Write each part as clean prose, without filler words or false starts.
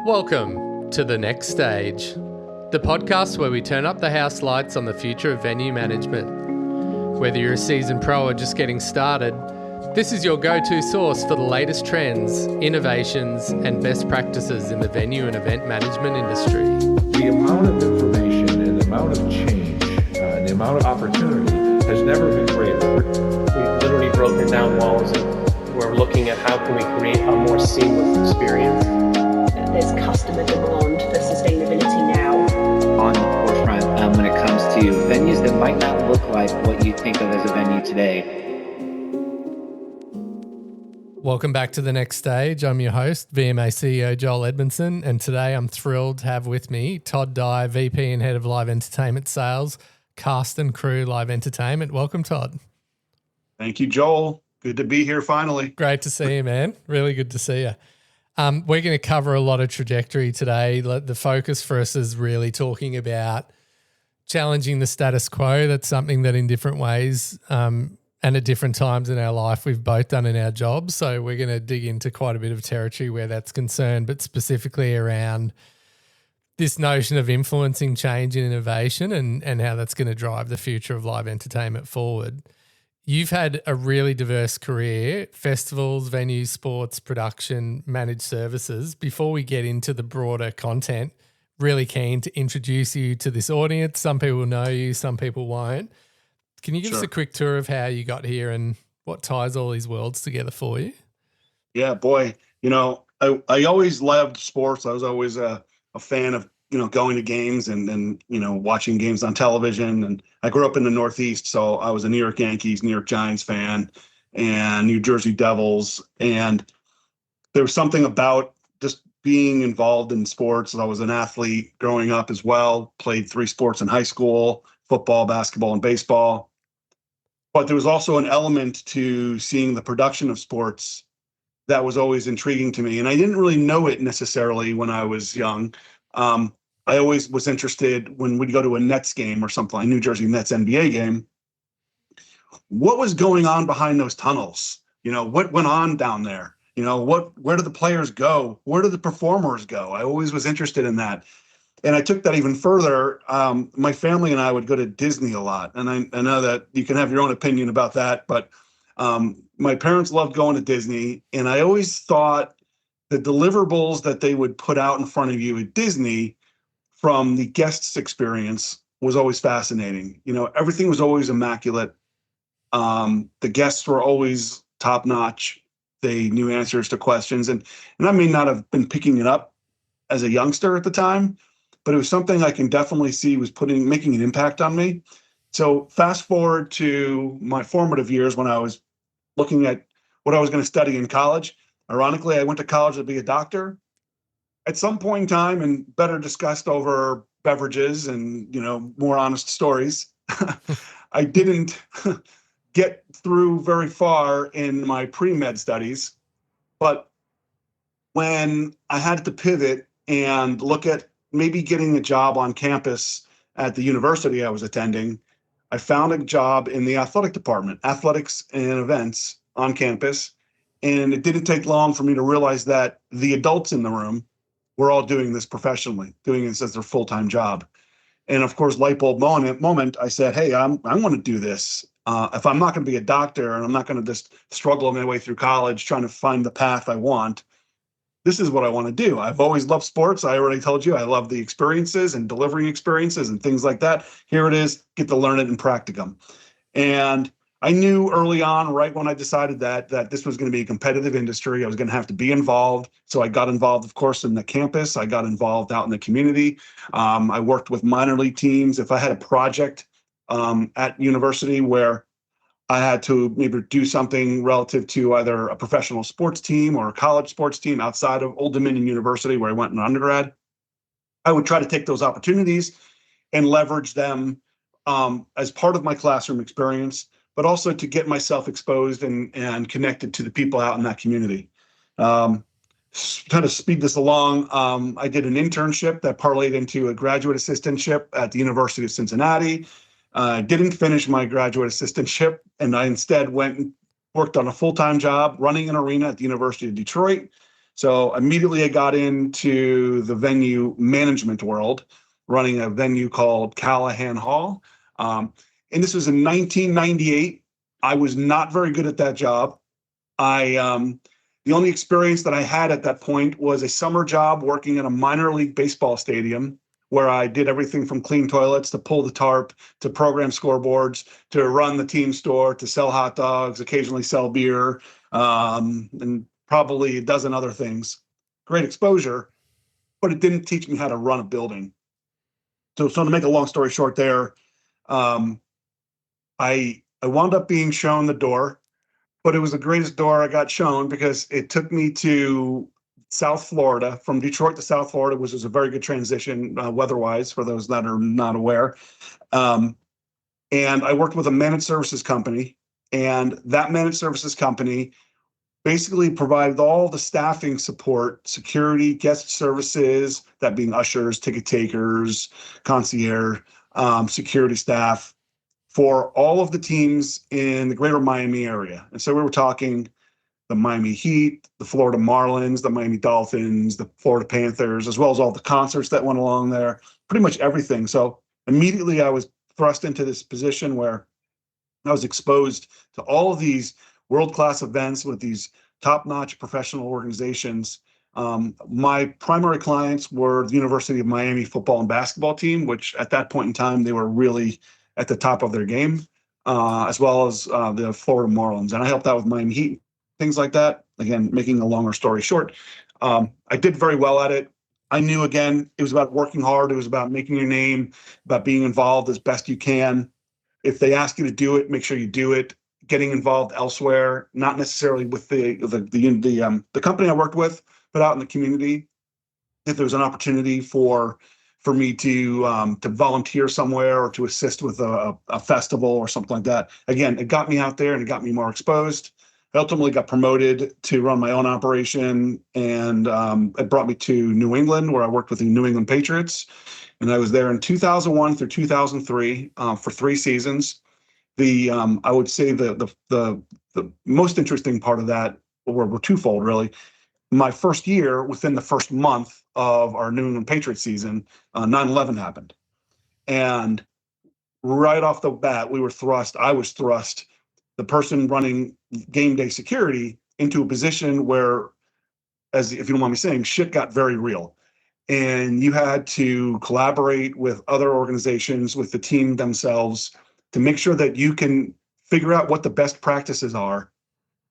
Welcome to The Next Stage, the podcast where we turn up the house lights on the future of venue management. Whether you're a seasoned pro or just getting started, this is your go-to source for the latest trends, innovations, and best practices in the venue and event management industry. The amount of information and the amount of change and the amount of opportunity has never been greater. We've literally broken down walls and we're looking at how can we create a more seamless experience. There's customer demand for sustainability now. On the forefront when it comes to venues that might not look like what you think of as a venue today. Welcome back to The Next Stage. I'm your host, VMA CEO Joel Edmondson, and today I'm thrilled to have with me Todd Dyer, VP and Head of Live Entertainment Sales, Cast and Crew Live Entertainment. Welcome, Todd. Thank you, Joel. Good to be here finally. Great to see you, man. Really good to see you. We're going to cover a lot of trajectory today. The focus for us is really talking about challenging the status quo. That's something that in different ways and at different times in our life we've both done in our jobs. So we're going to dig into quite a bit of territory where that's concerned, but specifically around this notion of influencing change and innovation and how that's going to drive the future of live entertainment forward. You've had a really diverse career, festivals, venues, sports, production, managed services. Before we get into the broader content, really keen to introduce you to this audience. Some people know you, some people won't. Can you give us a quick tour of how you got here and what ties all these worlds together for you? Yeah, boy. I always loved sports. I was always a fan of, going to games and watching games on television. And I grew up in the Northeast, so I was a New York Yankees, New York Giants fan, and New Jersey Devils. And there was something about just being involved in sports. I was an athlete growing up as well, played 3 sports in high school, football, basketball, and baseball. But there was also an element to seeing the production of sports that was always intriguing to me. And I didn't really know it necessarily when I was young. I always was interested when we'd go to a Nets game or something, like New Jersey Nets NBA game. What was going on behind those tunnels? What went on down there? Where did the players go? Where did the performers go? I always was interested in that. And I took that even further. My family and I would go to Disney a lot. And I know that you can have your own opinion about that, but my parents loved going to Disney. And I always thought the deliverables that they would put out in front of you at Disney from the guest's experience was always fascinating. Everything was always immaculate. The guests were always top notch. They knew answers to questions. And I may not have been picking it up as a youngster at the time, but it was something I can definitely see was making an impact on me. So fast forward to my formative years when I was looking at what I was going to study in college. Ironically, I went to college to be a doctor. At some point in time, and better discussed over beverages and, more honest stories, I didn't get through very far in my pre-med studies. But when I had to pivot and look at maybe getting a job on campus at the university I was attending, I found a job in the athletic department, athletics and events on campus. And it didn't take long for me to realize that the adults in the room were all doing this professionally, doing this as their full-time job. And of course, light bulb moment, I said, hey, I want to do this. If I'm not going to be a doctor and I'm not going to just struggle my way through college trying to find the path I want, this is what I want to do. I've always loved sports. I already told you I love the experiences and delivering experiences and things like that. Here it is, get to learn it in practicum. And I knew early on, right when I decided that this was going to be a competitive industry, I was going to have to be involved. So I got involved, of course, in the campus. I got involved out in the community. I worked with minor league teams. If I had a project at university where I had to maybe do something relative to either a professional sports team or a college sports team outside of Old Dominion University, where I went in undergrad, I would try to take those opportunities and leverage them as part of my classroom experience, but also to get myself exposed and connected to the people out in that community. Kind of speed this along, I did an internship that parlayed into a graduate assistantship at the University of Cincinnati. Didn't finish my graduate assistantship, and I instead went and worked on a full-time job running an arena at the University of Detroit. So immediately I got into the venue management world, running a venue called Callahan Hall. And this was in 1998. I was not very good at that job. The only experience that I had at that point was a summer job working in a minor league baseball stadium where I did everything from clean toilets to pull the tarp to program scoreboards to run the team store to sell hot dogs, occasionally sell beer, and probably a dozen other things. Great exposure, but it didn't teach me how to run a building. So to make a long story short there, I wound up being shown the door, but it was the greatest door I got shown because it took me to South Florida, from Detroit to South Florida, which was a very good transition weather-wise for those that are not aware. And I worked with a managed services company, and that managed services company basically provided all the staffing support, security, guest services, that being ushers, ticket takers, concierge, security staff, for all of the teams in the greater Miami area. And so we were talking the Miami Heat, the Florida Marlins, the Miami Dolphins, the Florida Panthers, as well as all the concerts that went along there, pretty much everything. So immediately I was thrust into this position where I was exposed to all of these world-class events with these top-notch professional organizations. My primary clients were the University of Miami football and basketball team, which at that point in time, they were really at the top of their game, as well as the Florida Marlins. And I helped out with Miami Heat, things like that. Again, making a longer story short, I did very well at it. I knew, again, it was about working hard. It was about making your name, about being involved as best you can. If they ask you to do it, make sure you do it. Getting involved elsewhere, not necessarily with the company I worked with, but out in the community. If there was an opportunity for me to volunteer somewhere or to assist with a festival or something like that, again, it got me out there and it got me more exposed. I ultimately got promoted to run my own operation, and it brought me to New England, where I worked with the New England Patriots. And I was there in 2001 through 2003 for 3 seasons. I would say the most interesting part of that were twofold, really. My first year, within the first month of our New England Patriots season, 9/11 happened. And right off the bat, I was thrust, the person running game day security, into a position where, if you don't mind me saying, shit got very real. And you had to collaborate with other organizations, with the team themselves, to make sure that you can figure out what the best practices are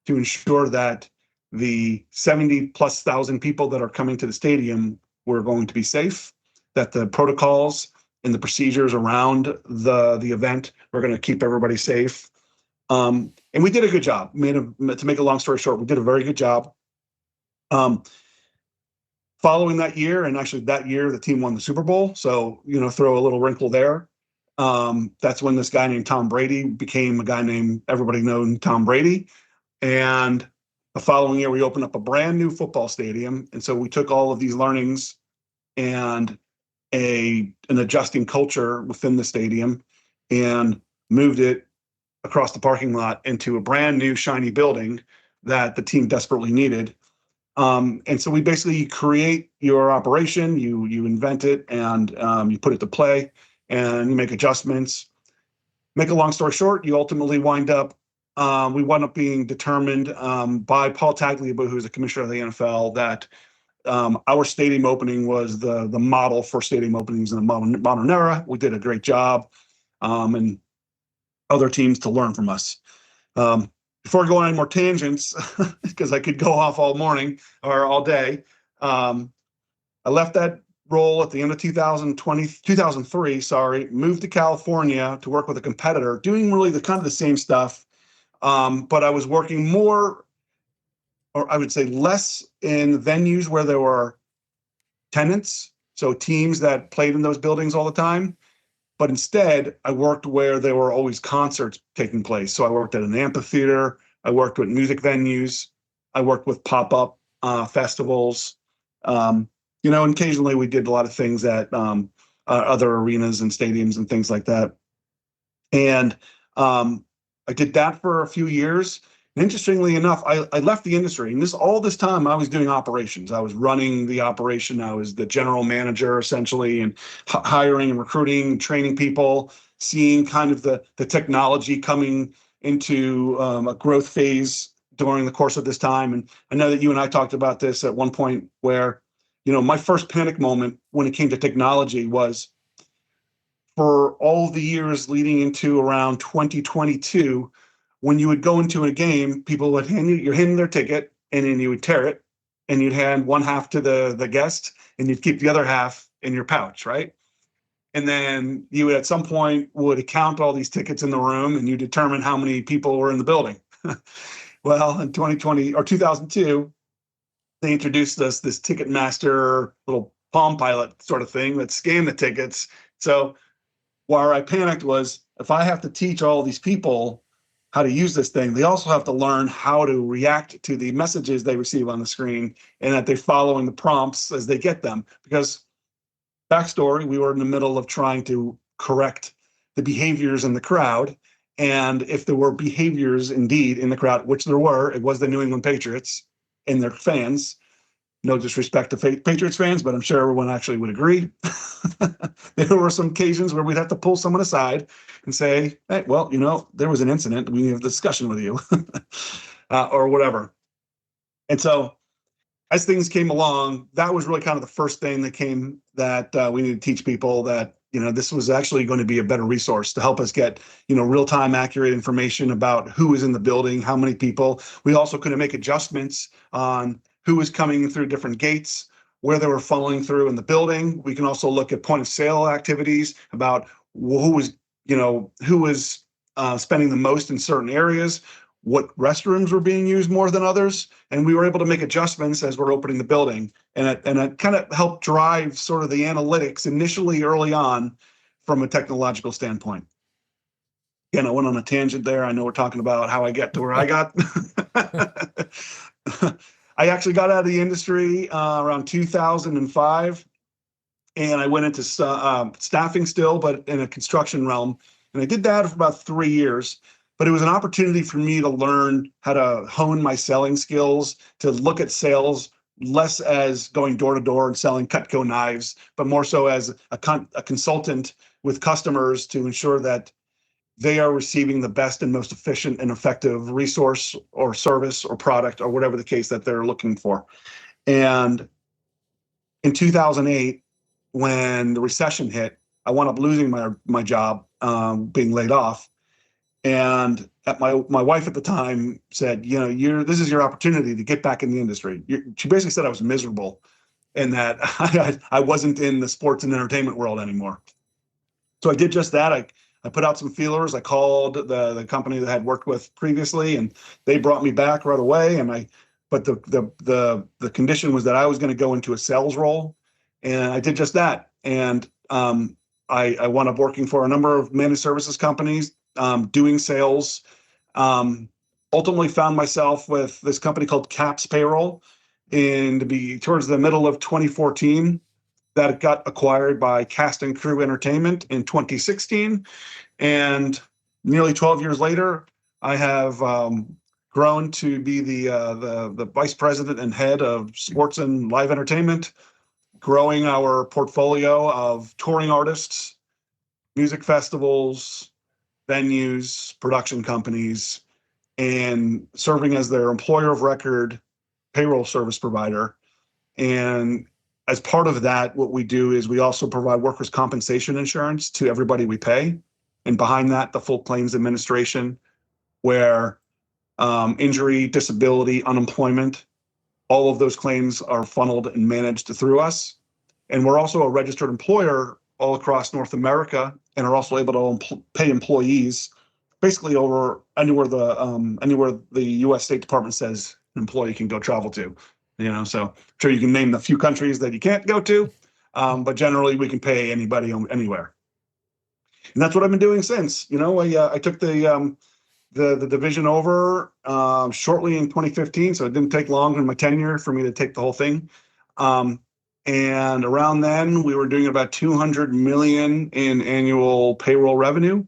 to ensure that the 70,000+ people that are coming to the stadium were going to be safe, that the protocols and the procedures around the event were going to keep everybody safe. And we did a good job. To make a long story short, we did a very good job. Following that year, and actually that year, the team won the Super Bowl. So, throw a little wrinkle there. That's when this guy named Tom Brady became a guy named everybody known Tom Brady. And the following year, we opened up a brand new football stadium. And so we took all of these learnings and an adjusting culture within the stadium and moved it across the parking lot into a brand new shiny building that the team desperately needed. And so we basically create your operation, you invent it, and you put it to play, and you make adjustments. Make a long story short, you ultimately we wind up being determined by Paul Tagliabue, who's the commissioner of the NFL, that our stadium opening was the model for stadium openings in the modern era. We did a great job, and other teams to learn from us. Before I go on any more tangents, because I could go off all morning or all day, I left that role at the end of 2003, moved to California to work with a competitor, doing really the same stuff. But I was working more, or I would say less, in venues where there were tenants, so teams that played in those buildings all the time. But instead, I worked where there were always concerts taking place. So I worked at an amphitheater. I worked with music venues. I worked with pop-up festivals. And occasionally we did a lot of things at other arenas and stadiums and things like that. And I did that for a few years. And interestingly enough, I left the industry, and all this time I was doing operations. I was running the operation. I was the general manager essentially, and hiring and recruiting, training people, seeing kind of the technology coming into a growth phase during the course of this time. And I know that you and I talked about this at one point where, my first panic moment when it came to technology was for all the years leading into around 2022, when you would go into a game, people would you're handing their ticket, and then you would tear it, and you'd hand one half to the guest, and you'd keep the other half in your pouch, right? And then you would at some point would count all these tickets in the room, and you determine how many people were in the building. Well, in 2020 or 2002, they introduced us this Ticketmaster little Palm Pilot sort of thing that scanned the tickets. So where I panicked was, if I have to teach all these people how to use this thing, they also have to learn how to react to the messages they receive on the screen, and that they're following the prompts as they get them. Because backstory, we were in the middle of trying to correct the behaviors in the crowd. And if there were behaviors indeed in the crowd, which there were, it was the New England Patriots and their fans. No disrespect to Patriots fans, but I'm sure everyone actually would agree. There were some occasions where we'd have to pull someone aside and say, hey, well, there was an incident. We have a discussion with you or whatever. And so as things came along, that was really kind of the first thing that came that we needed to teach people that, this was actually going to be a better resource to help us get, real-time accurate information about who was in the building, how many people. We also could make adjustments on who was coming through different gates, where they were funneling through in the building. We can also look at point of sale activities about who was spending the most in certain areas, what restrooms were being used more than others. And we were able to make adjustments as we're opening the building. And it kind of helped drive sort of the analytics initially early on from a technological standpoint. Again, I went on a tangent there. I know we're talking about how I get to where I got. I actually got out of the industry around 2005, and I went into staffing still, but in a construction realm. And I did that for about 3 years. But it was an opportunity for me to learn how to hone my selling skills, to look at sales less as going door to door and selling Cutco knives, but more so as a consultant with customers to ensure that they are receiving the best and most efficient and effective resource or service or product or whatever the case that they're looking for. And in 2008, when the recession hit, I wound up losing my job, being laid off. And my wife at the time said, this is your opportunity to get back in the industry. She basically said I was miserable and that I wasn't in the sports and entertainment world anymore. So I did just that. I put out some feelers. I called the company that I had worked with previously, and they brought me back right away. But the condition was that I was going to go into a sales role, and I did just that. And I wound up working for a number of managed services companies, doing sales. Ultimately found myself with this company called Caps Payroll, and to be towards the middle of 2014. That got acquired by Cast and Crew Entertainment in 2016. And nearly 12 years later, I have grown to be the vice president and head of sports and live entertainment, growing our portfolio of touring artists, music festivals, venues, production companies, and serving as their employer of record payroll service provider. And as part of that, what we do is we also provide workers' compensation insurance to everybody we pay. And behind that, the full claims administration, where injury, disability, unemployment, all of those claims are funneled and managed through us. And we're also a registered employer all across North America, and are also able to pay employees basically over anywhere the U.S. State Department says an employee can go travel to. So I'm sure you can name the few countries that you can't go to, but generally we can pay anybody anywhere. And that's what I've been doing since. I took the division over shortly in 2015, so it didn't take long in my tenure for me to take the whole thing. And around then, we were doing about $200 million in annual payroll revenue,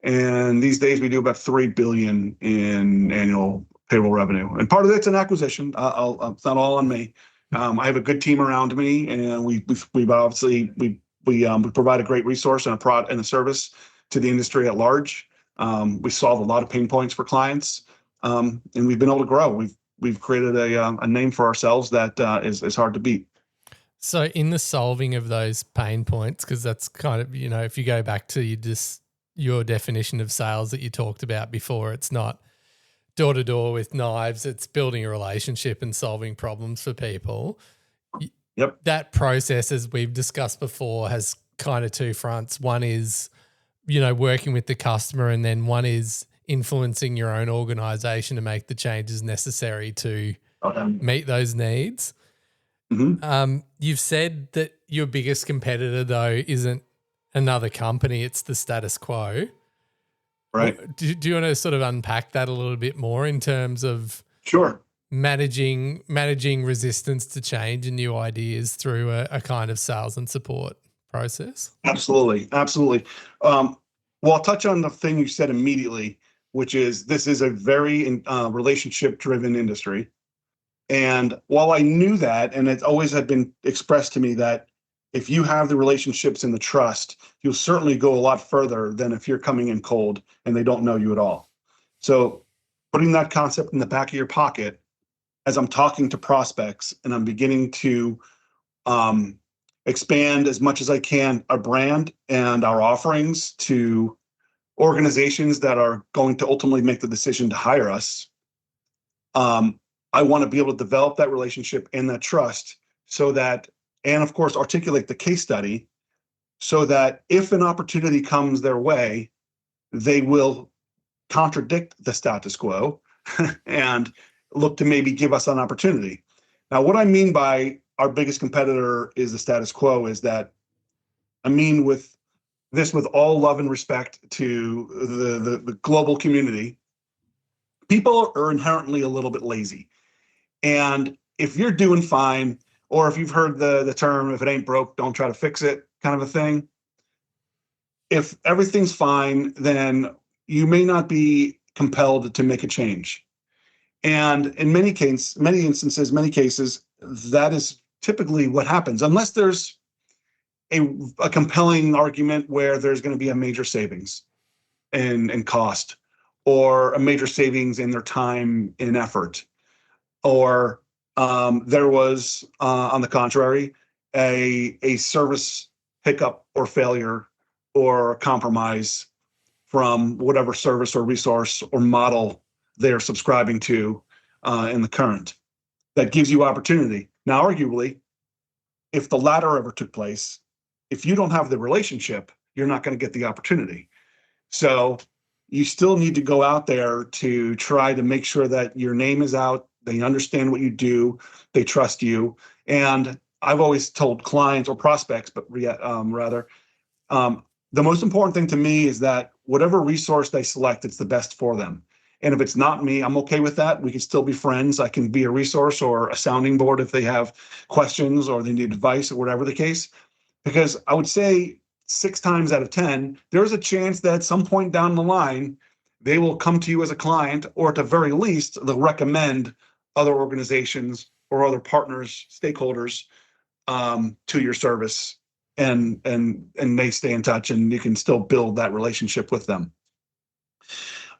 and these days we do about $3 billion in annual payroll revenue. And part of it's an acquisition. It's not all on me. I have a good team around me, and we obviously we provide a great resource and a product and a service to the industry at large. We solve a lot of pain points for clients, and we've been able to grow. We've created a name for ourselves that is hard to beat. So in the solving of those pain points, because that's kind of, if you go back to your definition of sales that you talked about before, it's not door to door with knives, it's building a relationship and solving problems for people. Yep. That process, as we've discussed before, has kind of two fronts. One is, working with the customer, and then one is influencing your own organization to make the changes necessary to meet those needs. Mm-hmm. You've said that your biggest competitor, though, isn't another company, it's the status quo. Right. Do you want to sort of unpack that a little bit more in terms of Sure. managing resistance to change and new ideas through a kind of sales and support process? Absolutely. Well, I'll touch on the thing you said immediately, which is this is a very relationship-driven industry. And while I knew that, and it always had been expressed to me that if you have the relationships and the trust, you'll certainly go a lot further than if you're coming in cold and they don't know you at all. So putting that concept in the back of your pocket as I'm talking to prospects and I'm beginning to expand as much as I can our brand and our offerings to organizations that are going to ultimately make the decision to hire us. I want to be able to develop that relationship and that trust so that, and of course, articulate the case study so that if an opportunity comes their way, they will contradict the status quo and look to maybe give us an opportunity. Now, what I mean by our biggest competitor is the status quo is that I mean with all love and respect to the global community, people are inherently a little bit lazy. And if you're doing fine, or if you've heard the term, if it ain't broke, don't try to fix it kind of a thing. If everything's fine, then you may not be compelled to make a change. And in many cases, that is typically what happens, unless there's a compelling argument where there's going to be a major savings in cost, or a major savings in their time and effort. Or there was, on the contrary, a service hiccup or failure or compromise from whatever service or resource or model they're subscribing to in the current. That gives you opportunity. Now, arguably, if the latter ever took place, if you don't have the relationship, you're not going to get the opportunity. So you still need to go out there to try to make sure that your name is out. They understand what you do. They trust you. And I've always told clients or prospects, but rather, the most important thing to me is that whatever resource they select, it's the best for them. And if it's not me, I'm okay with that. We can still be friends. I can be a resource or a sounding board if they have questions or they need advice or whatever the case. Because I would say 6 times out of 10, there's a chance that at some point down the line, they will come to you as a client, or at the very least, they'll recommend other organizations or other partners, stakeholders to your service, and they stay in touch, and you can still build that relationship with them.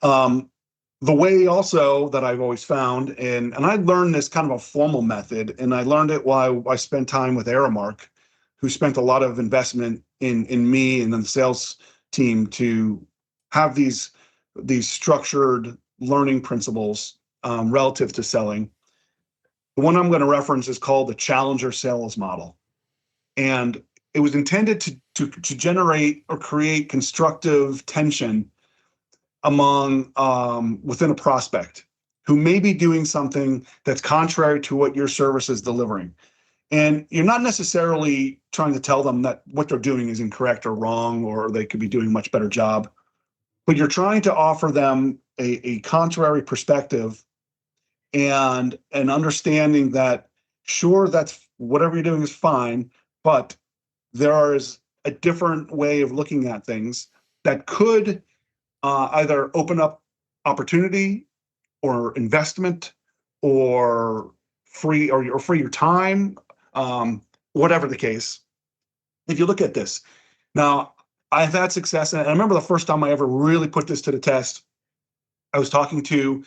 The way also that I've always found, and I learned this kind of a formal method, and I learned it while I spent time with Aramark, who spent a lot of investment in me and in the sales team to have these structured learning principles relative to selling. The one I'm going to reference is called the Challenger Sales Model. And it was intended to generate or create constructive tension among within a prospect who may be doing something that's contrary to what your service is delivering. And you're not necessarily trying to tell them that what they're doing is incorrect or wrong, or they could be doing a much better job, but you're trying to offer them a contrary perspective and an understanding that, sure, that's whatever you're doing is fine, but there is a different way of looking at things that could either open up opportunity or investment or free or free your time, whatever the case. If you look at this now, I've had success, and I remember the first time I ever really put this to the test. I was talking to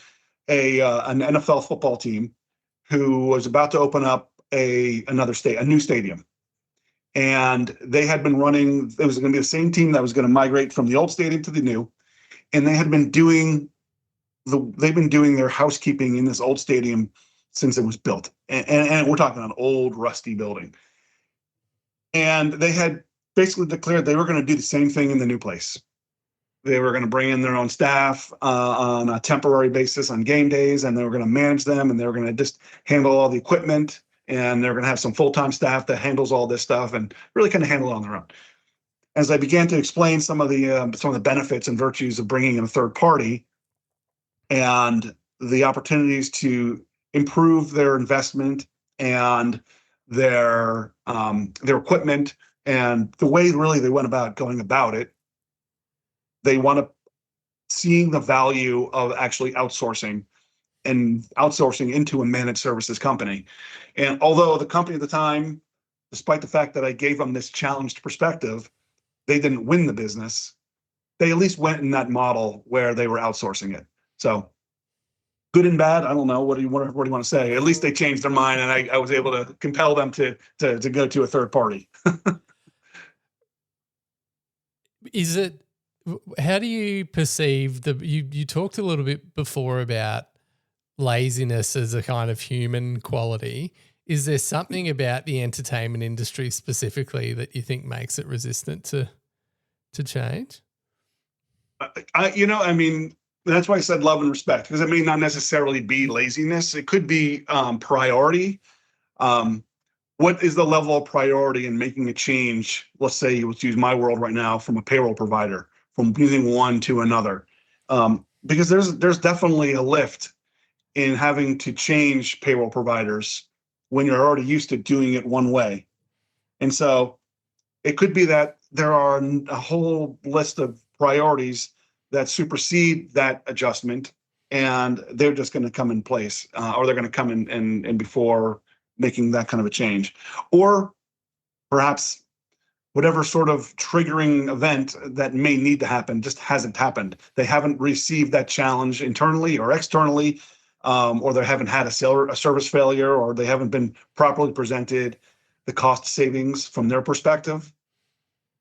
an NFL football team who was about to open up a new stadium, and they had been running. It was going to be the same team that was going to migrate from the old stadium to the new, and they had been doing they've been doing their housekeeping in this old stadium since it was built, and we're talking an old rusty building. And they had basically declared they were going to do the same thing in the new place. They were going to bring in their own staff on a temporary basis on game days, and they were going to manage them, and they were going to just handle all the equipment, and they're going to have some full-time staff that handles all this stuff and really kind of handle it on their own. As I began to explain some of the benefits and virtues of bringing in a third party and the opportunities to improve their investment and their equipment and the way really they went about going about it, they want to seeing the value of actually outsourcing into a managed services company. And although the company at the time, despite the fact that I gave them this challenged perspective, they didn't win the business. They at least went in that model where they were outsourcing it. So good and bad, I don't know. What do you want to say? At least they changed their mind, and I was able to compel them to go to a third party. How do you perceive you talked a little bit before about laziness as a kind of human quality. Is there something about the entertainment industry specifically that you think makes it resistant to change? That's why I said love and respect, because it may not necessarily be laziness. It could be priority. What is the level of priority in making a change? Let's say, let's use my world right now, from a payroll provider, from using one to another. Because there's definitely a lift in having to change payroll providers when you're already used to doing it one way. And so it could be that there are a whole list of priorities that supersede that adjustment, and they're just going to come in place, or they're going to come in before making that kind of a change. Or perhaps whatever sort of triggering event that may need to happen just hasn't happened. They haven't received that challenge internally or externally, or they haven't had a service failure, or they haven't been properly presented the cost savings from their perspective.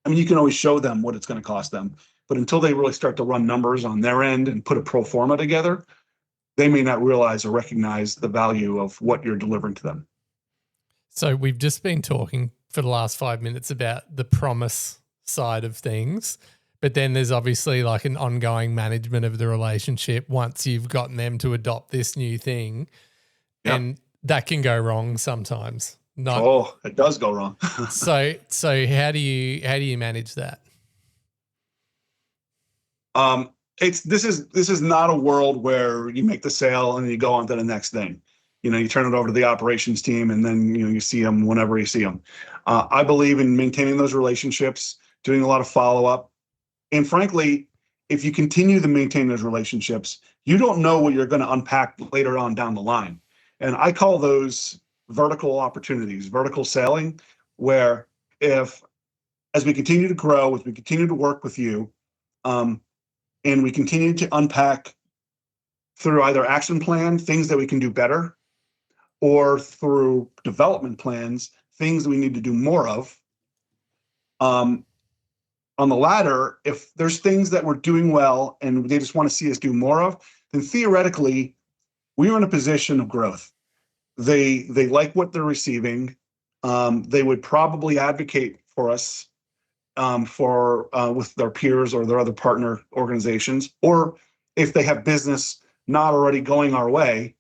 I mean, you can always show them what it's going to cost them, but until they really start to run numbers on their end and put a pro forma together, they may not realize or recognize the value of what you're delivering to them. So we've just been talking for the last 5 minutes about the promise side of things, but then there's obviously like an ongoing management of the relationship once you've gotten them to adopt this new thing. Yep. And that can go wrong sometimes. It does go wrong. So how do you manage that? This is not a world where you make the sale and you go on to the next thing. You turn it over to the operations team, and then you see them whenever you see them. I believe in maintaining those relationships, doing a lot of follow-up. And frankly, if you continue to maintain those relationships, you don't know what you're going to unpack later on down the line. And I call those vertical opportunities, vertical selling, where as we continue to grow, as we continue to work with you, and we continue to unpack through either action plan, things that we can do better, or through development plans, things that we need to do more of. On the latter, if there's things that we're doing well and they just want to see us do more of, then theoretically, we are in a position of growth. They like what they're receiving. They would probably advocate for us with their peers or their other partner organizations, or if they have business not already going our way,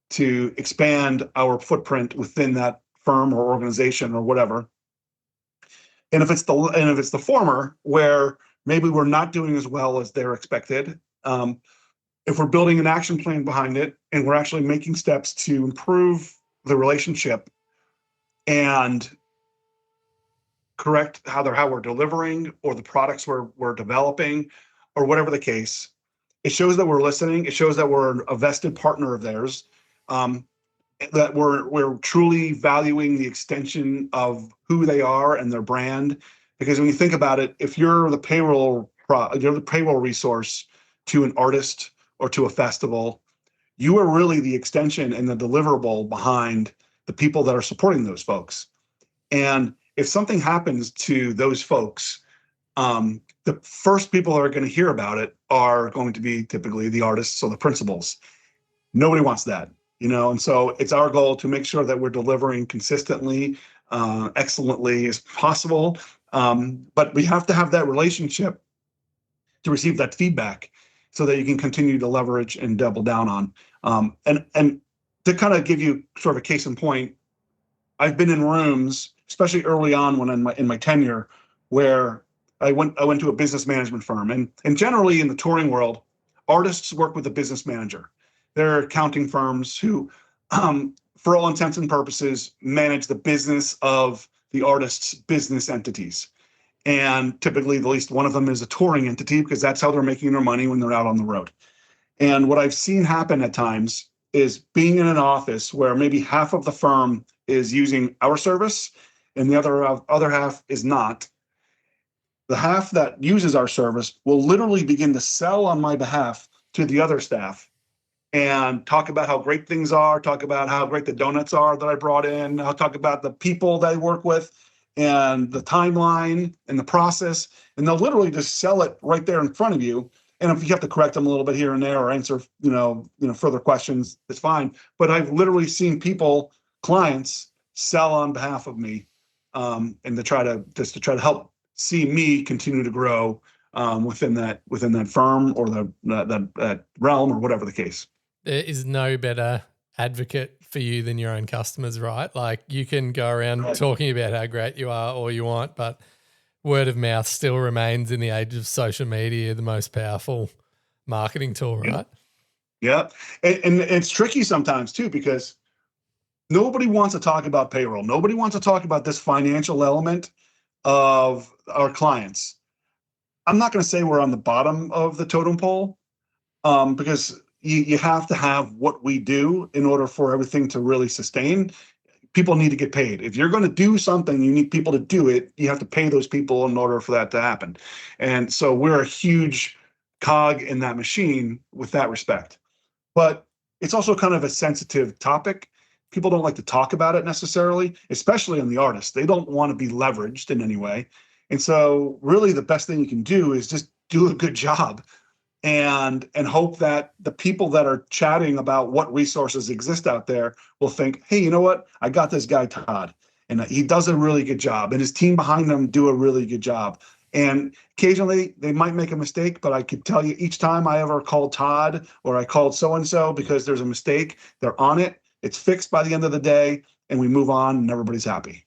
to expand our footprint within that firm or organization or whatever. And if it's the former, where maybe we're not doing as well as they're expected, if we're building an action plan behind it and we're actually making steps to improve the relationship and correct how we're delivering or the products we're developing or whatever the case, it shows that we're listening. It shows that we're a vested partner of theirs. That we're truly valuing the extension of who they are and their brand. Because when you think about it, if you're the payroll resource to an artist or to a festival, you are really the extension and the deliverable behind the people that are supporting those folks. And if something happens to those folks, the first people that are going to hear about it are going to be typically the artists or the principals. Nobody wants that. And so it's our goal to make sure that we're delivering consistently, excellently as possible. But we have to have that relationship to receive that feedback so that you can continue to leverage and double down on. And to kind of give you sort of a case in point, I've been in rooms, especially early on when in my tenure, where I went to a business management firm. And generally in the touring world, artists work with a business manager. They're accounting firms who, for all intents and purposes, manage the business of the artist's business entities. And typically, at least one of them is a touring entity because that's how they're making their money when they're out on the road. And what I've seen happen at times is being in an office where maybe half of the firm is using our service and the other half is not. The half that uses our service will literally begin to sell on my behalf to the other staff and talk about how great things are, talk about how great the donuts are that I brought in, I'll talk about the people that I work with and the timeline and the process, and they'll literally just sell it right there in front of you. And if you have to correct them a little bit here and there or answer, further questions, it's fine. But I've literally seen clients sell on behalf of me, and to try to help see me continue to grow within that firm or that realm or whatever the case. There is no better advocate for you than your own customers, right? Like you can go around talking about how great you are all you want, but word of mouth still remains in the age of social media the most powerful marketing tool, right? Yeah. And it's tricky sometimes too, because nobody wants to talk about payroll. Nobody wants to talk about this financial element of our clients. I'm not going to say we're on the bottom of the totem pole, because you have to have what we do in order for everything to really sustain. People need to get paid. If you're going to do something, you need people to do it. You have to pay those people in order for that to happen. And so we're a huge cog in that machine with that respect. But it's also kind of a sensitive topic. People don't like to talk about it necessarily, especially on the artists. They don't want to be leveraged in any way. And so really the best thing you can do is just do a good job and hope that the people that are chatting about what resources exist out there will think, hey, you know what? I got this guy, Todd, and he does a really good job, and his team behind him do a really good job. And occasionally they might make a mistake, but I could tell you each time I ever called Todd or I called so-and-so because there's a mistake, they're on it. It's fixed by the end of the day, and we move on, and everybody's happy.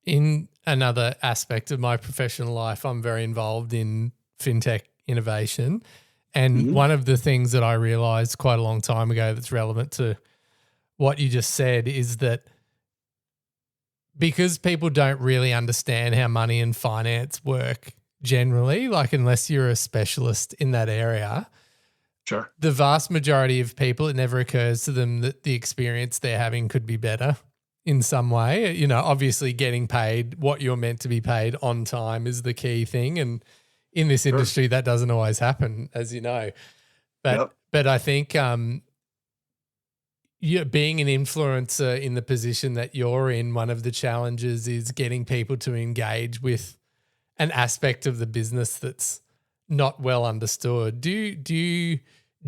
In another aspect of my professional life, I'm very involved in fintech innovation. And one of the things that I realized quite a long time ago that's relevant to what you just said is that because people don't really understand how money and finance work generally, like unless you're a specialist in that area, sure, the vast majority of people, it never occurs to them that the experience they're having could be better in some way. Obviously getting paid what you're meant to be paid on time is the key thing. And in this industry, that doesn't always happen, as you know. But I think being an influencer in the position that you're in, one of the challenges is getting people to engage with an aspect of the business that's not well understood. Do you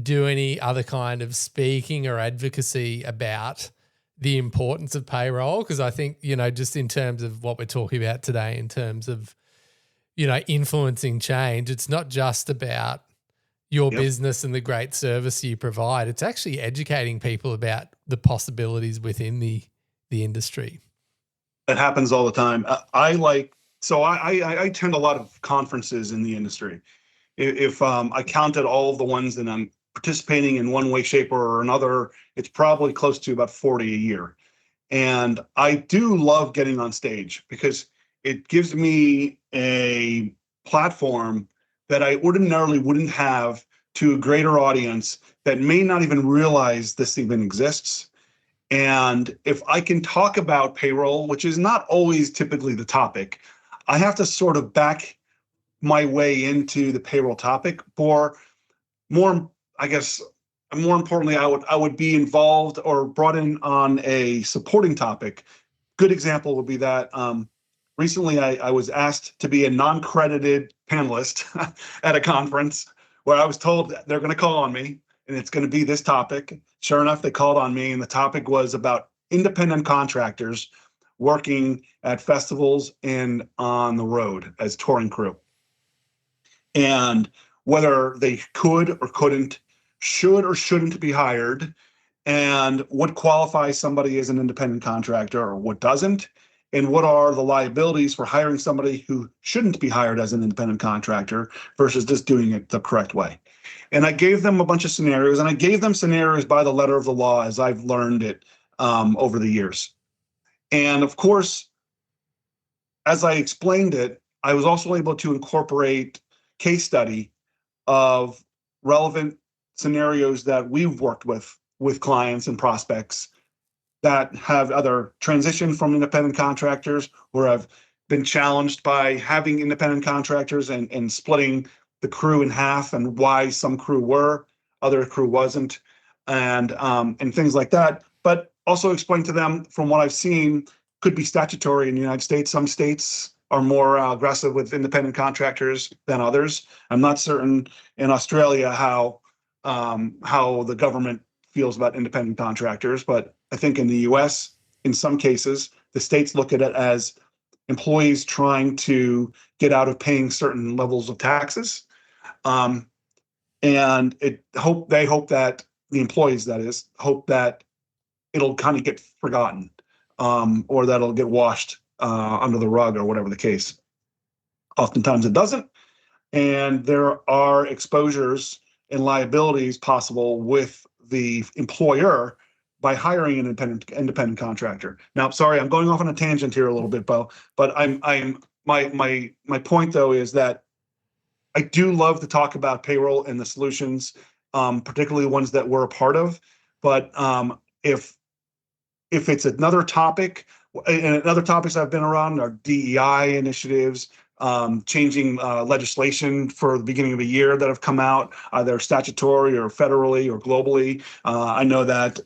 do any other kind of speaking or advocacy about the importance of payroll? Because I think, just in terms of what we're talking about today, in terms of influencing change, it's not just about your business and the great service you provide. It's actually educating people about the possibilities within the industry. It happens all the time. I attend a lot of conferences in the industry. If I counted all of the ones that I'm participating in one way, shape, or another, it's probably close to about 40 a year. And I do love getting on stage because it gives me a platform that I ordinarily wouldn't have to a greater audience that may not even realize this even exists. And if I can talk about payroll, which is not always typically the topic, I have to sort of back my way into the payroll topic. For more, I guess, more importantly, I would be involved or brought in on a supporting topic. Good example would be that recently I was asked to be a non-credited panelist at a conference where I was told that they're going to call on me and it's going to be this topic. Sure enough, they called on me, and the topic was about independent contractors working at festivals and on the road as touring crew, and whether they could or couldn't, should or shouldn't be hired, and what qualifies somebody as an independent contractor or what doesn't, and what are the liabilities for hiring somebody who shouldn't be hired as an independent contractor versus just doing it the correct way. And I gave them a bunch of scenarios, and I gave them scenarios by the letter of the law as I've learned it over the years. And of course, as I explained it, I was also able to incorporate case study of relevant scenarios that we've worked with clients and prospects that have either transitioned from independent contractors or have been challenged by having independent contractors and splitting the crew in half, and why some crew were, other crew wasn't, and things like that. But also explain to them, from what I've seen, could be statutory in the United States. Some states are more aggressive with independent contractors than others. I'm not certain in Australia how the government feels about independent contractors, but I think in the US, in some cases, the states look at it as employees trying to get out of paying certain levels of taxes. And they hope that the employees, that is, hope that it'll kind of get forgotten, or that it'll get washed under the rug, or whatever the case. Oftentimes it doesn't. And there are exposures and liabilities possible with the employer by hiring an independent contractor. Now, sorry, I'm going off on a tangent here a little bit, Bo, but my point though is that I do love to talk about payroll and the solutions, particularly ones that we're a part of. But if it's another topic, and other topics I've been around are DEI initiatives, changing legislation for the beginning of a year that have come out, either statutory or federally or globally. I know that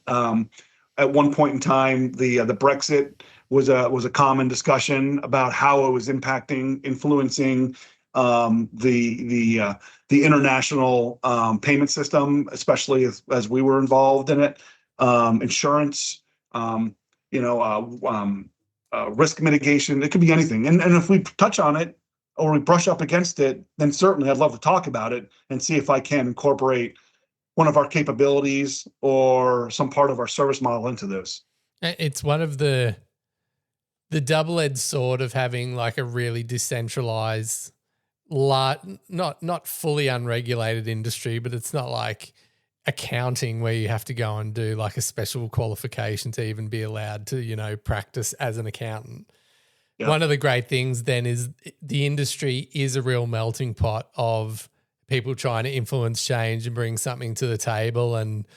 at one point in time, the Brexit was a common discussion about how it was influencing the international payment system, especially as we were involved in it. Insurance, risk mitigation. It could be anything. And if we touch on it or we brush up against it, then certainly I'd love to talk about it and see if I can incorporate one of our capabilities or some part of our service model into this. It's one of the double-edged sword of having like a really decentralized, not fully unregulated industry, but it's not like accounting where you have to go and do like a special qualification to even be allowed to, practice as an accountant. Yep. One of the great things then is the industry is a real melting pot of people trying to influence change and bring something to the table. And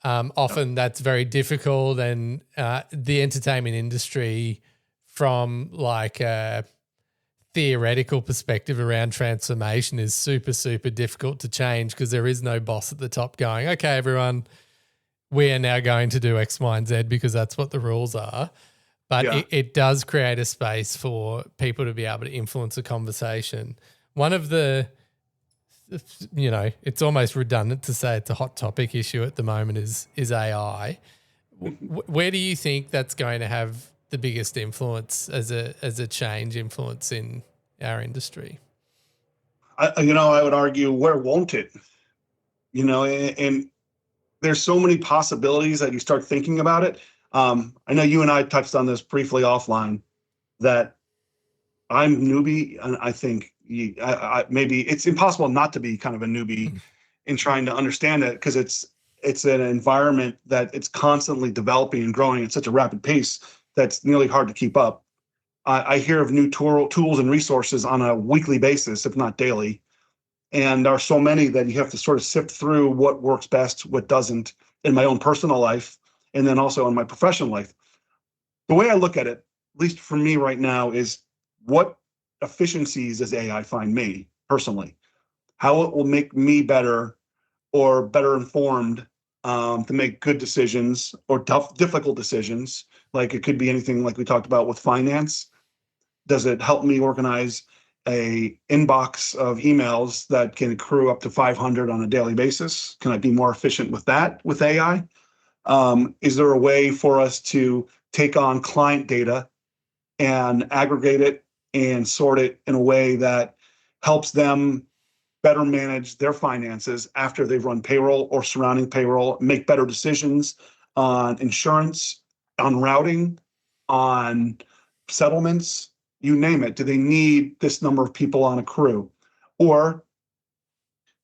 often that's very difficult. And the entertainment industry, from like a theoretical perspective around transformation, is super, super difficult to change because there is no boss at the top going, okay, everyone, we are now going to do X, Y, and Z because that's what the rules are. But it does create a space for people to be able to influence a conversation. One of the, it's almost redundant to say it's a hot topic issue at the moment is AI. Where do you think that's going to have the biggest influence as a change influence in our industry? I would argue, where won't it? And there's so many possibilities that you start thinking about it. I know you and I touched on this briefly offline, that I'm newbie, and I think maybe it's impossible not to be kind of a newbie in trying to understand it, because it's an environment that it's constantly developing and growing at such a rapid pace that's nearly hard to keep up. I hear of new tools and resources on a weekly basis, if not daily. And there are so many that you have to sort of sift through what works best, what doesn't, in my own personal life, and then also in my professional life. The way I look at it, at least for me right now, is what efficiencies does AI find me personally? How it will make me better or better informed to make good decisions or difficult decisions. Like it could be anything like we talked about with finance. Does it help me organize a inbox of emails that can accrue up to 500 on a daily basis? Can I be more efficient with that with AI? Is there a way for us to take on client data and aggregate it and sort it in a way that helps them better manage their finances after they've run payroll or surrounding payroll, make better decisions on insurance, on routing, on settlements, you name it? Do they need this number of people on a crew? Or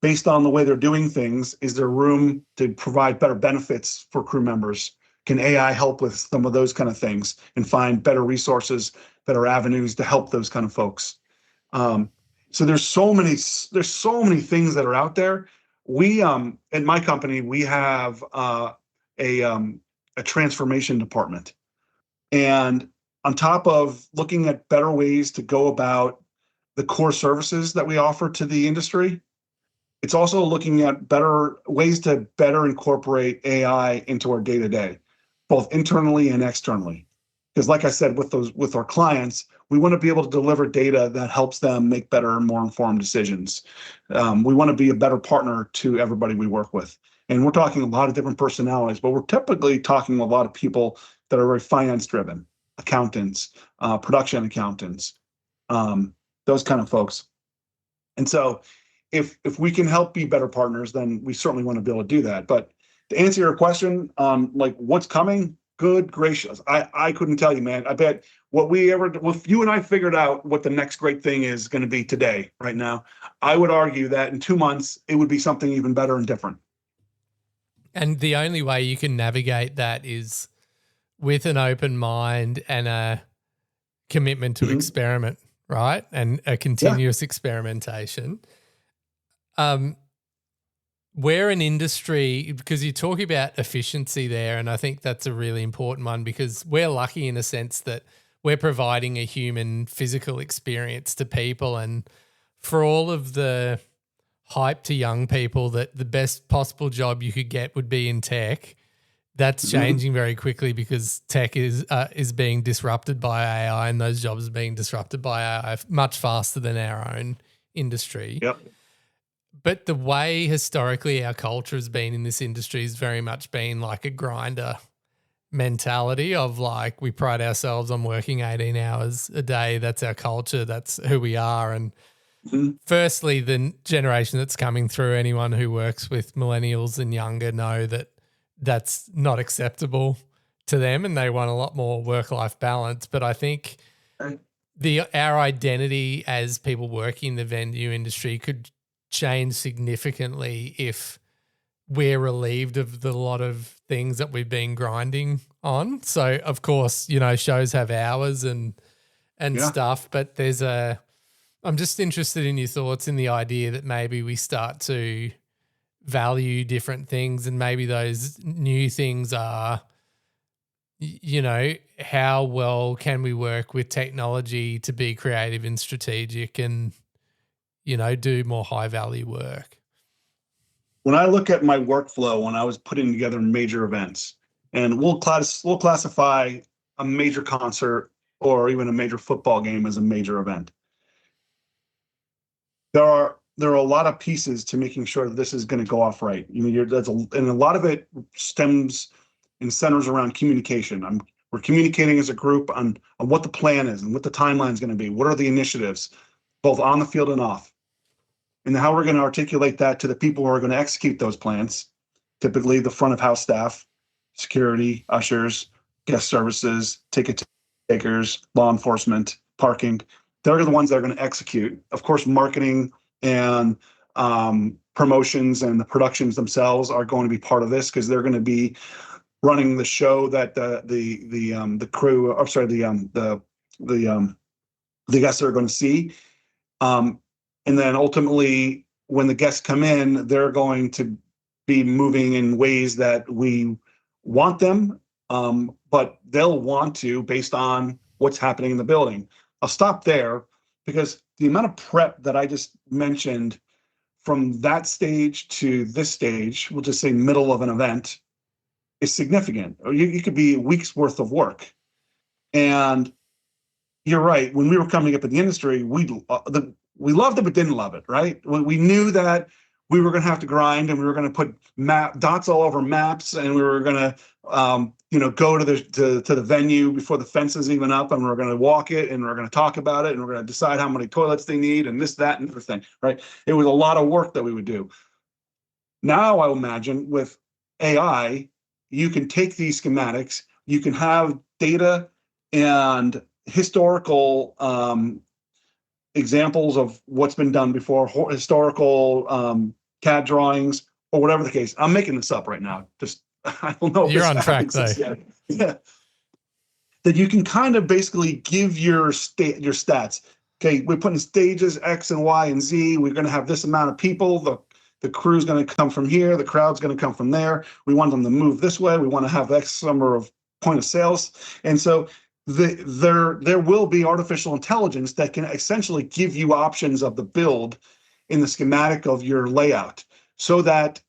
based on the way they're doing things, is there room to provide better benefits for crew members? Can AI help with some of those kind of things and find better resources, better avenues to help those kind of folks? So there's so many things that are out there. We in my company we have a transformation department, and on top of looking at better ways to go about the core services that we offer to the industry, it's also looking at better ways to better incorporate AI into our day-to-day, both internally and externally. Because like I said, with our clients, we want to be able to deliver data that helps them make better and more informed decisions. We want to be a better partner to everybody we work with. And we're talking a lot of different personalities, but we're typically talking a lot of people that are very finance driven, accountants, production accountants, those kind of folks. And so if we can help be better partners, then we certainly want to be able to do that. But to answer your question on like what's coming, good gracious, I couldn't tell you, man. I bet if you and I figured out what the next great thing is going to be today, right now, I would argue that in 2 months, it would be something even better and different. And the only way you can navigate that is with an open mind and a commitment to experiment, right? And a continuous experimentation. We're an industry, because you talk about efficiency there, and I think that's a really important one because we're lucky in a sense that we're providing a human physical experience to people. And for all of the hype to young people that the best possible job you could get would be in tech, that's changing very quickly because tech is being disrupted by AI, and those jobs are being disrupted by AI much faster than our own industry. Yep. But the way historically our culture has been in this industry has very much been like a grinder mentality of like we pride ourselves on working 18 hours a day. That's our culture. That's who we are. And firstly, the generation that's coming through, anyone who works with millennials and younger know that that's not acceptable to them and they want a lot more work-life balance. But I think our identity as people working in the venue industry could change significantly if we're relieved of the lot of things that we've been grinding on. So of course, shows have hours and stuff, but I'm just interested in your thoughts in the idea that maybe we start to value different things, and maybe those new things are, how well can we work with technology to be creative and strategic and do more high value work? When I look at my workflow when I was putting together major events, and we'll classify a major concert or even a major football game as a major event. There are a lot of pieces to making sure that this is going to go off right. And a lot of it stems and centers around communication. We're communicating as a group on what the plan is and what the timeline is going to be. What are the initiatives, both on the field and off? And how we're going to articulate that to the people who are going to execute those plans, typically the front of house staff, security, ushers, guest services, ticket takers, law enforcement, parking. They're the ones that are going to execute. Of course, marketing and promotions and the productions themselves are going to be part of this because they're going to be running the show that the crew, or sorry, the guests are going to see. And then ultimately, when the guests come in, they're going to be moving in ways that we want them, but they'll want to based on what's happening in the building. I'll stop there because the amount of prep that I just mentioned from that stage to this stage, we'll just say middle of an event, is significant. Or you could be a week's worth of work. And you're right. When we were coming up in the industry, we loved it but didn't love it, right? We knew that we were going to have to grind, and we were going to put dots all over maps, and we were going to go to the venue before the fence is even up, and we're going to walk it, and we're going to talk about it, and we're going to decide how many toilets they need, and this, that, and everything, right? It was a lot of work that we would do. Now I imagine with AI, you can take these schematics, you can have data and historical examples of what's been done before, historical CAD drawings, or whatever the case. I'm making this up right now. Just I don't know. You're on track though. Yeah. That you can kind of basically give your stats. Okay, we're putting stages X and Y and Z. We're going to have this amount of people. The crew's going to come from here. The crowd's going to come from there. We want them to move this way. We want to have X number of point of sales. And so there will be artificial intelligence that can essentially give you options of the build in the schematic of your layout so that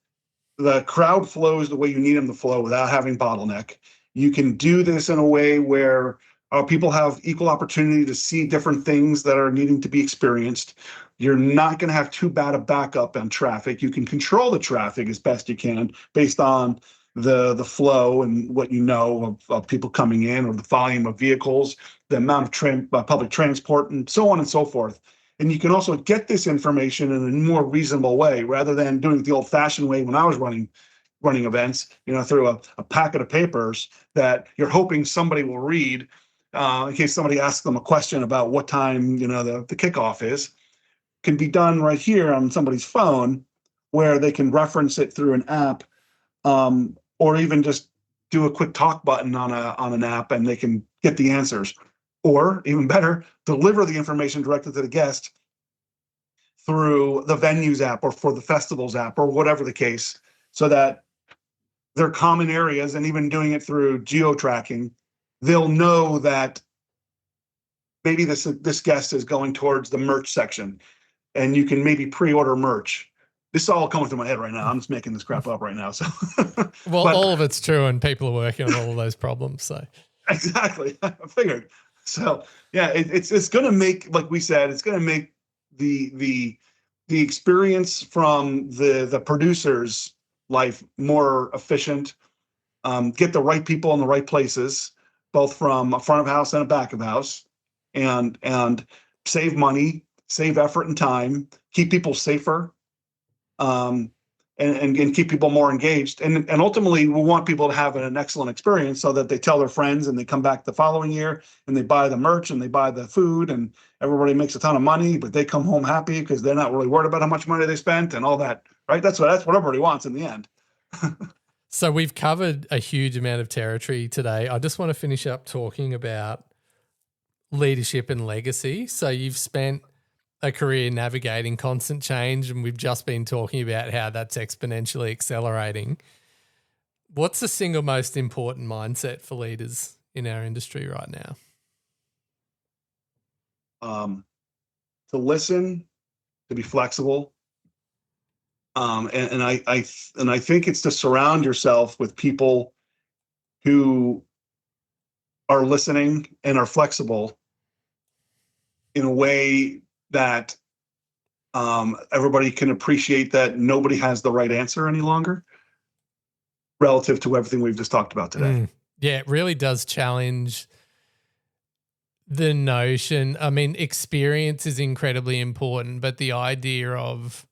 the crowd flows the way you need them to flow without having bottleneck. You can do this in a way where people have equal opportunity to see different things that are needing to be experienced. You're not going to have too bad a backup on traffic. You can control the traffic as best you can based on the flow and what you know of people coming in, or the volume of vehicles, the amount of public transport, and so on and so forth. And you can also get this information in a more reasonable way rather than doing it the old-fashioned way when I was running events, through a packet of papers that you're hoping somebody will read in case somebody asks them a question about what time the kickoff is. Can be done right here on somebody's phone where they can reference it through an app, or even just do a quick talk button on an app, and they can get the answers. Or even better, deliver the information directly to the guest through the venues app or for the festivals app or whatever the case, so that they're common areas, and even doing it through geo-tracking, they'll know that maybe this guest is going towards the merch section, and you can maybe pre-order merch. This is all coming through my head right now. I'm just making this crap up right now. So, well, all of it's true, and people are working on all of those problems. So, exactly, I figured. So, yeah, it's going to make, like we said, it's going to make the experience from the producer's life more efficient. Get the right people in the right places, both from a front of house and a back of house, and save money, save effort and time, keep people safer. And keep people more engaged. And ultimately, we want people to have an excellent experience so that they tell their friends and they come back the following year and they buy the merch and they buy the food, and everybody makes a ton of money, but they come home happy because they're not really worried about how much money they spent and all that, right? That's what everybody wants in the end. So we've covered a huge amount of territory today. I just want to finish up talking about leadership and legacy. So you've spent a career navigating constant change, and we've just been talking about how that's exponentially accelerating. What's the single most important mindset for leaders in our industry right now? To listen, to be flexible, and I think it's to surround yourself with people who are listening and are flexible in a way that everybody can appreciate that nobody has the right answer any longer relative to everything we've just talked about today. Yeah, it really does challenge the notion. I mean, experience is incredibly important, but the idea of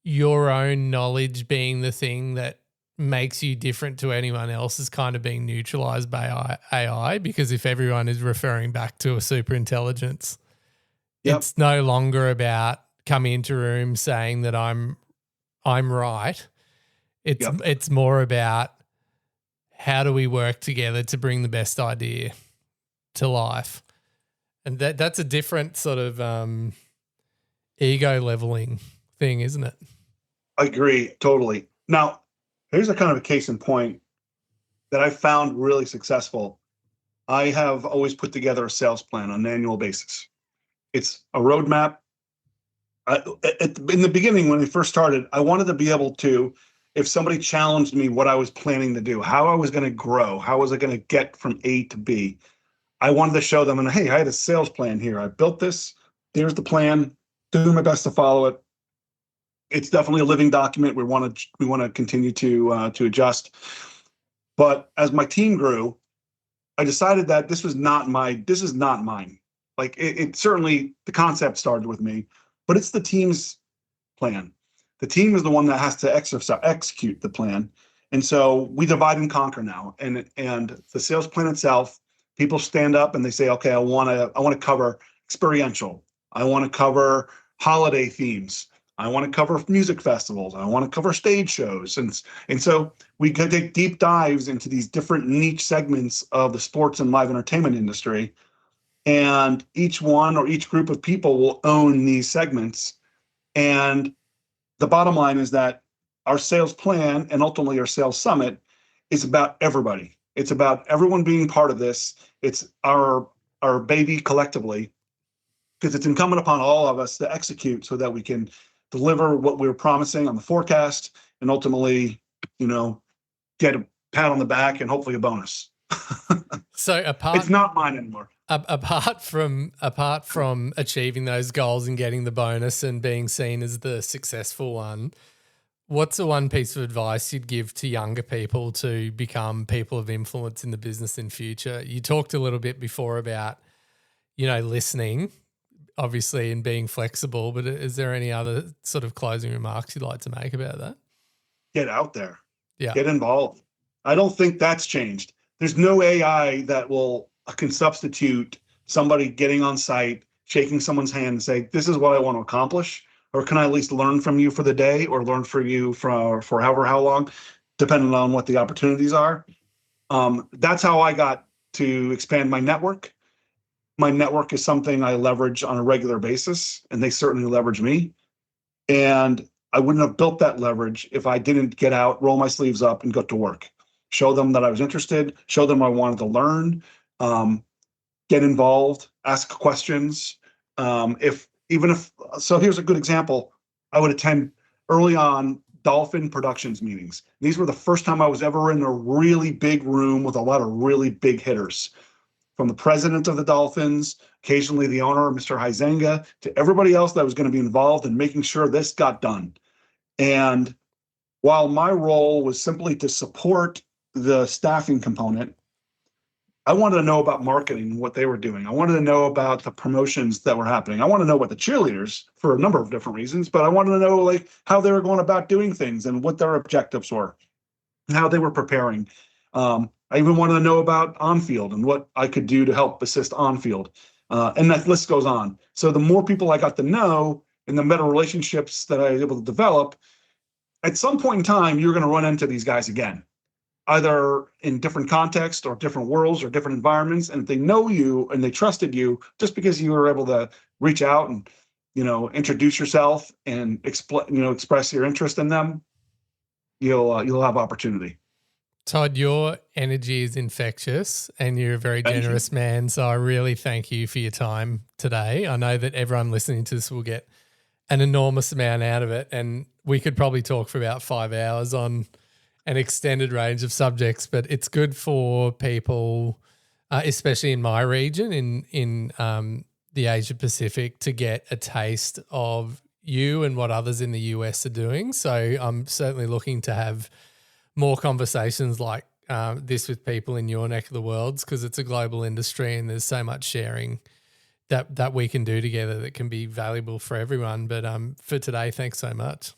your own knowledge being the thing that makes you different to anyone else is kind of being neutralized by AI, because if everyone is referring back to a super intelligence, it's no longer about coming into a room saying that I'm right. It's more about how do we work together to bring the best idea to life, and that's a different sort of ego leveling thing, isn't it? I agree totally. Now, here's a kind of a case in point that I found really successful. I have always put together a sales plan on an annual basis. It's a roadmap. In the beginning, when we first started, I wanted to be able to, if somebody challenged me what I was planning to do, how I was going to grow, how was I going to get from A to B, I wanted to show them, and hey, I had a sales plan here. I built this. Here's the plan. Doing my best to follow it. It's definitely a living document. We want to continue to adjust. But as my team grew, I decided that this is not mine. Like it certainly, the concept started with me, but it's the team's plan. The team is the one that has to execute the plan. And so we divide and conquer now. And the sales plan itself, people stand up and they say, okay, I want to cover experiential. I want to cover holiday themes. I want to cover music festivals. I want to cover stage shows. And so we can take deep dives into these different niche segments of the sports and live entertainment industry. And each one or each group of people will own these segments. And the bottom line is that our sales plan and ultimately our sales summit is about everybody. It's about everyone being part of this. It's our baby collectively, because it's incumbent upon all of us to execute so that we can deliver what we were promising on the forecast and ultimately, get a pat on the back and hopefully a bonus. So it's not mine anymore. Apart from achieving those goals and getting the bonus and being seen as the successful one, what's the one piece of advice you'd give to younger people to become people of influence in the business in future? You talked a little bit before about, listening, obviously, and being flexible, but is there any other sort of closing remarks you'd like to make about that? Get out there. Yeah. Get involved. I don't think that's changed. There's no AI that can substitute somebody getting on site, shaking someone's hand and say, this is what I want to accomplish, or can I at least learn from you for the day or learn from you for however how long, depending on what the opportunities are. That's how I got to expand my network. My network is something I leverage on a regular basis, and they certainly leverage me. And I wouldn't have built that leverage if I didn't get out, roll my sleeves up, and go to work. Show them that I was interested, show them I wanted to learn, get involved, ask questions. So here's a good example. I would attend early on Dolphin Productions meetings. These were the first time I was ever in a really big room with a lot of really big hitters. From the president of the Dolphins, occasionally the owner, Mr. Huizenga, to everybody else that was going to be involved in making sure this got done. And while my role was simply to support the staffing component, I wanted to know about marketing, what they were doing. I wanted to know about the promotions that were happening. I wanted to know about the cheerleaders for a number of different reasons, but I wanted to know how they were going about doing things and what their objectives were and how they were preparing. I even wanted to know about on-field and what I could do to help assist on-field. And that list goes on. So the more people I got to know and the better relationships that I was able to develop, at some point in time, you're going to run into these guys again, either in different contexts or different worlds or different environments. And if they know you and they trusted you, just because you were able to reach out and, introduce yourself and express your interest in them, you'll have opportunity. Todd, your energy is infectious and you're a very generous man. So I really thank you for your time today. I know that everyone listening to this will get an enormous amount out of it. And we could probably talk for about 5 hours on an extended range of subjects, but it's good for people, especially in my region, in the Asia Pacific, to get a taste of you and what others in the US are doing. So I'm certainly looking to have more conversations like this with people in your neck of the world, because it's a global industry and there's so much sharing that we can do together that can be valuable for everyone. But for today, thanks so much.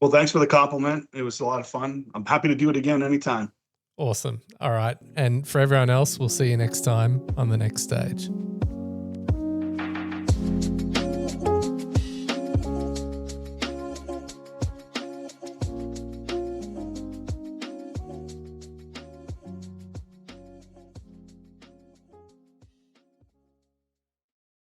Well, thanks for the compliment. It was a lot of fun. I'm happy to do it again anytime. Awesome. All right. And for everyone else, we'll see you next time on The Next Stage.